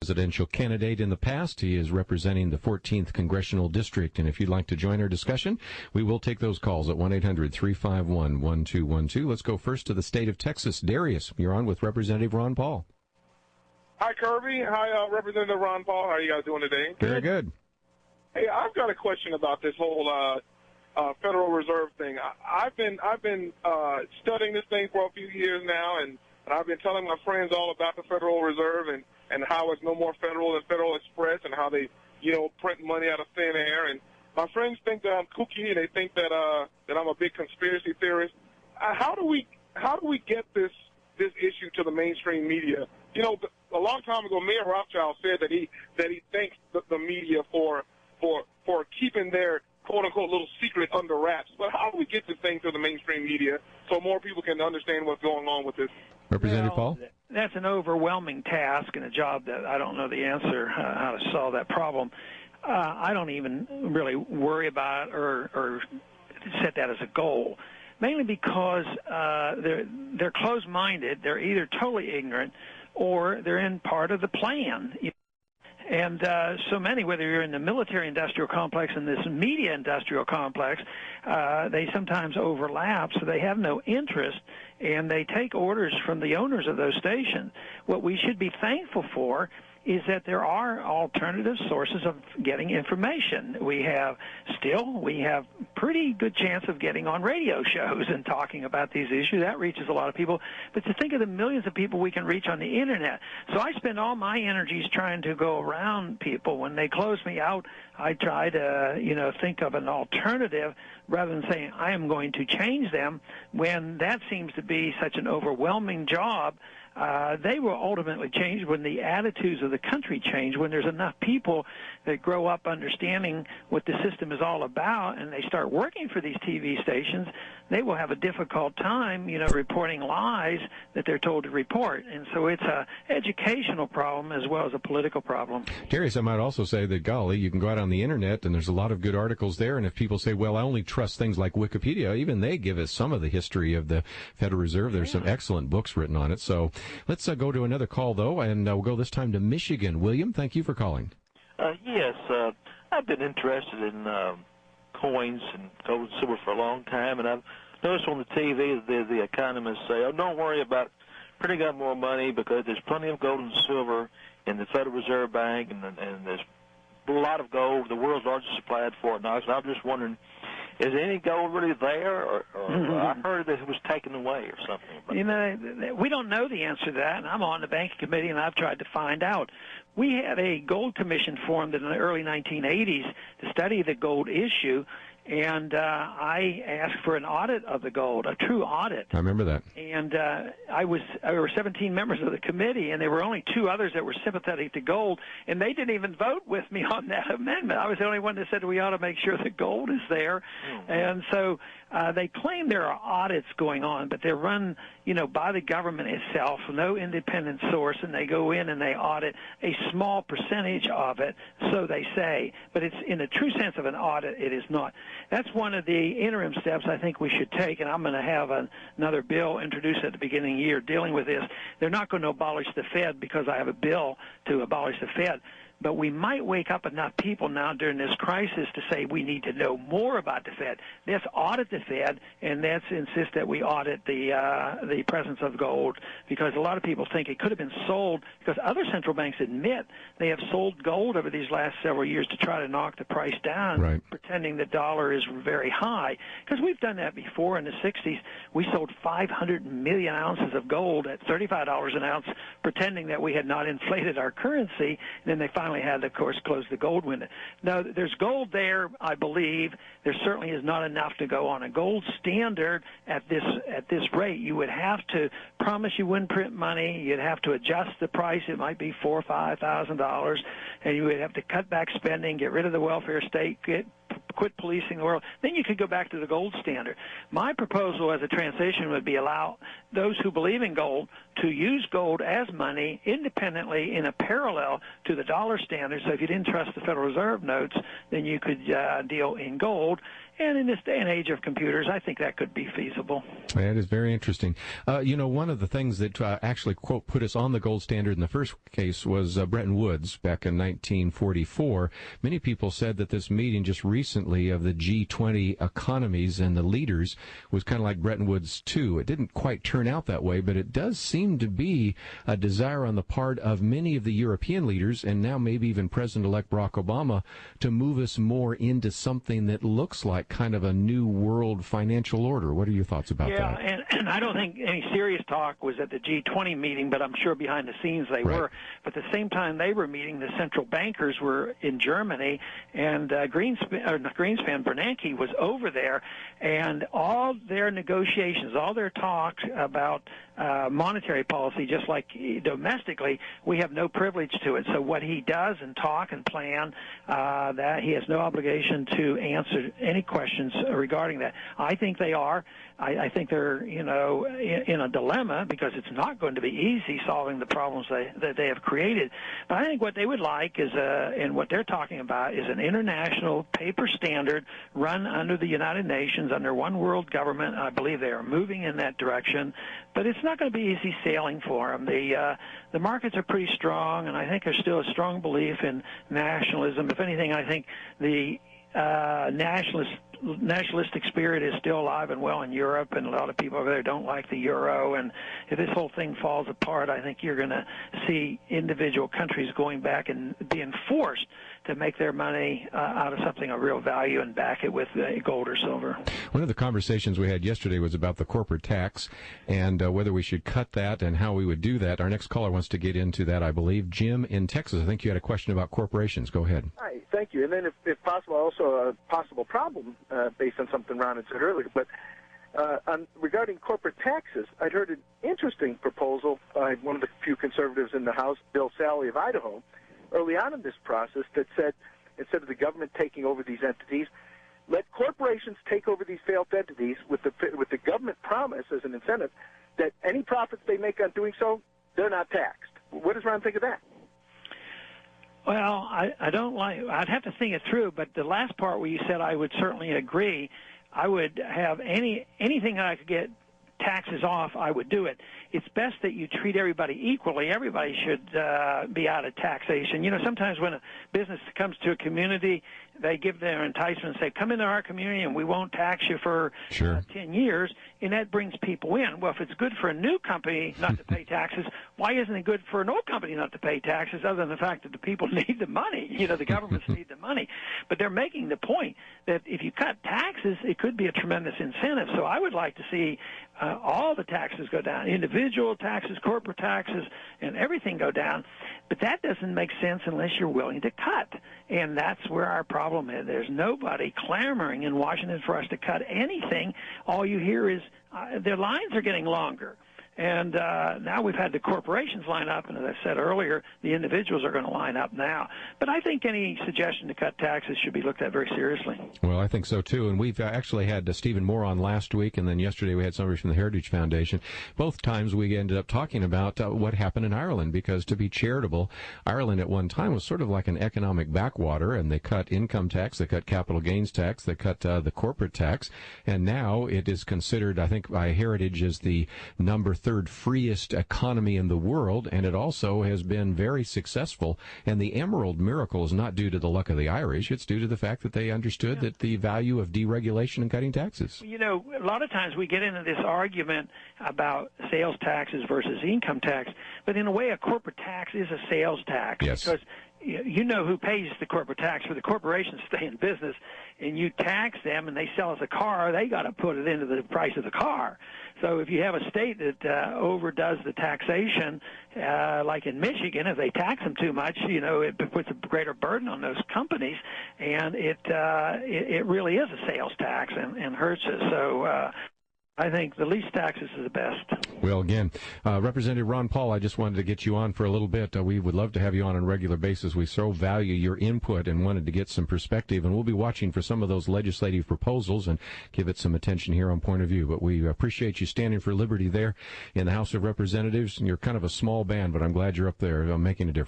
Presidential candidate in the past. He is representing the 14th Congressional District. And if you'd like to join our discussion, we will take those calls at 1-800-351-1212. Let's go first to the state of Texas. Darius, you're on with Representative Ron Paul. Hi, Kirby. Hi, Representative Ron Paul. How are you guys doing today? Very good. Hey, I've got a question about this whole Federal Reserve thing. I've been studying this thing for a few years now, and I've been telling my friends all about the Federal Reserve and how it's no more federal than Federal Express and how they, print money out of thin air. And my friends think that I'm kooky, and they think that I'm a big conspiracy theorist. How do we get this issue to the mainstream media? A long time ago, Mayor Rothschild said that he thanks the media for keeping their quote-unquote little secret under wraps. But how do we get this thing to the mainstream media so more people can understand what's going on with this? Representative Paul? That's an overwhelming task and a job that I don't know the answer how to solve that problem. I don't even really worry about it or set that as a goal, mainly because they're closed-minded. They're either totally ignorant or they're in part of the plan. And so many, whether you're in the military-industrial complex and this media-industrial complex, they sometimes overlap, so they have no interest, and they take orders from the owners of those stations. What we should be thankful for is that there are alternative sources of getting information. We have pretty good chance of getting on radio shows and talking about these issues. That reaches a lot of people. But to think of the millions of people we can reach on the Internet. So I spend all my energies trying to go around people. When they close me out, I try to, think of an alternative rather than saying I am going to change them when that seems to be such an overwhelming job. They will ultimately change when the attitudes of the country change, when there's enough people that grow up understanding what the system is all about and they start working for these TV stations. They will have a difficult time, reporting lies that they're told to report. And so it's a educational problem as well as a political problem. Darius, I might also say that, golly, you can go out on the Internet and there's a lot of good articles there. And if people say, well, I only trust things like Wikipedia, even they give us some of the history of the Federal Reserve. There's some excellent books written on it. So let's go to another call, though, and we'll go this time to Michigan. William, thank you for calling. Yes, I've been interested in coins and gold and silver for a long time, and I've noticed on the TV that the economists say, don't worry about printing out more money because there's plenty of gold and silver in the Federal Reserve Bank, and there's a lot of gold, the world's largest supply at Fort Knox. And I'm just wondering, is any gold really there, or I heard that it was taken away or something? We don't know the answer to that, and I'm on the banking committee, and I've tried to find out. We had a gold commission formed in the early 1980s to study the gold issue, and I asked for an audit of the gold, a true audit. I remember that. And there were 17 members of the committee, and there were only 2 others that were sympathetic to gold, and they didn't even vote with me on that amendment. I was the only one that said we ought to make sure that gold is there. And so they claim there are audits going on, but they're run, by the government itself, no independent source, and they go in and they audit a small percentage of it, so they say. But it's in the true sense of an audit, it is not. That's one of the interim steps I think we should take, and I'm going to have another bill introduced at the beginning of the year dealing with this. They're not going to abolish the Fed because I have a bill to abolish the Fed. But we might wake up enough people now during this crisis to say we need to know more about the Fed. Let's audit the Fed, and let's insist that we audit the presence of gold, because a lot of people think it could have been sold, because other central banks admit they have sold gold over these last several years to try to knock the price down, right, pretending the dollar is very high. Because we've done that before in the 60s. We sold 500 million ounces of gold at $35 an ounce, pretending that we had not inflated our currency, and then they finally had, of course, closed the gold window. Now, there's gold there, I believe. There certainly is not enough to go on a gold standard at this rate. You would have to promise you wouldn't print money. You'd have to adjust the price. It might be $4,000 or $5,000, and you would have to cut back spending, get rid of the welfare state, quit policing the world. Then you could go back to the gold standard. My proposal as a transition would be allow those who believe in gold to use gold as money independently in a parallel to the dollar standard. So if you didn't trust the Federal Reserve notes, then you could deal in gold. And in this day and age of computers, I think that could be feasible. That is very interesting. One of the things that actually, quote, put us on the gold standard in the first case was Bretton Woods back in 1944. Many people said that this meeting just recently of the G20 economies and the leaders was kind of like Bretton Woods 2. It didn't quite turn out that way, but it does seem to be a desire on the part of many of the European leaders, and now maybe even President-elect Barack Obama, to move us more into something that looks like kind of a new world financial order. What are your thoughts about that? Yeah, and I don't think any serious talk was at the G20 meeting, but I'm sure behind the scenes they were. But at the same time they were meeting, the central bankers were in Germany, and Greenspan, Bernanke was over there, and all their negotiations, all their talks about monetary policy, just like domestically, we have no privilege to it. So what he does and talk and plan, that he has no obligation to answer any questions regarding that. I think they are. I think they're, in a dilemma because it's not going to be easy solving the problems that they have created. But I think what they would like is, and what they're talking about, is an international paper standard run under the United Nations, under one world government. I believe they are moving in that direction. But it's not going to be easy sailing for them. The markets are pretty strong, and I think there's still a strong belief in nationalism. If anything, I think the nationalistic spirit is still alive and well in Europe, and a lot of people over there don't like the euro. And if this whole thing falls apart, I think you're going to see individual countries going back and being forced to make their money out of something of real value and back it with gold or silver. One of the conversations we had yesterday was about the corporate tax and whether we should cut that and how we would do that. Our next caller wants to get into that, I believe. Jim in Texas, I think you had a question about corporations. Go ahead. Hi, thank you. And then if possible, also a possible problem based on something Ron had said earlier. But regarding corporate taxes, I'd heard an interesting proposal by one of the few conservatives in the House, Bill Sally of Idaho, early on in this process that said, instead of the government taking over these entities, let corporations take over these failed entities with the government promise as an incentive that any profits they make on doing so, they're not taxed. What does Ron think of that? Well, I'd have to think it through, but the last part where you said I would certainly agree. I would have anything that I could get taxes off, I would do it. It's best that you treat everybody equally. Everybody should be out of taxation. Sometimes when a business comes to a community, they give their enticement and say, come into our community and we won't tax you for 10 years, and that brings people in. Well, if it's good for a new company not to pay taxes, why isn't it good for an old company not to pay taxes, other than the fact that the people need the money? The governments need the money. But they're making the point that if you cut taxes, it could be a tremendous incentive. So I would like to see all the taxes go down, individual taxes, corporate taxes, and everything go down. But that doesn't make sense unless you're willing to cut. And that's where our problem is. There's nobody clamoring in Washington for us to cut anything. All you hear is their lines are getting longer. And now we've had the corporations line up, and as I said earlier, the individuals are going to line up now. But I think any suggestion to cut taxes should be looked at very seriously. Well, I think so, too. And we've actually had Stephen Moore on last week, and then yesterday we had somebody from the Heritage Foundation. Both times we ended up talking about what happened in Ireland, because to be charitable, Ireland at one time was sort of like an economic backwater, and they cut income tax, they cut capital gains tax, they cut the corporate tax, and now it is considered, I think, by Heritage as the number third freest economy in the world, and it also has been very successful. And the Emerald miracle is not due to the luck of the Irish. It's due to the fact that they understood that the value of deregulation and cutting taxes. A lot of times we get into this argument about sales taxes versus income tax, but in a way a corporate tax is a sales tax. Yes. Because you know who pays the corporate tax. For the corporations stay in business, and you tax them, and they sell us a car, they got to put it into the price of the car. So if you have a state that overdoes the taxation, like in Michigan, if they tax them too much, it puts a greater burden on those companies, and it really is a sales tax and hurts us. So I think the least taxes is the best. Well, again, Representative Ron Paul, I just wanted to get you on for a little bit. We would love to have you on a regular basis. We so value your input and wanted to get some perspective, and we'll be watching for some of those legislative proposals and give it some attention here on Point of View. But we appreciate you standing for liberty there in the House of Representatives. And you're kind of a small band, but I'm glad you're up there making a difference.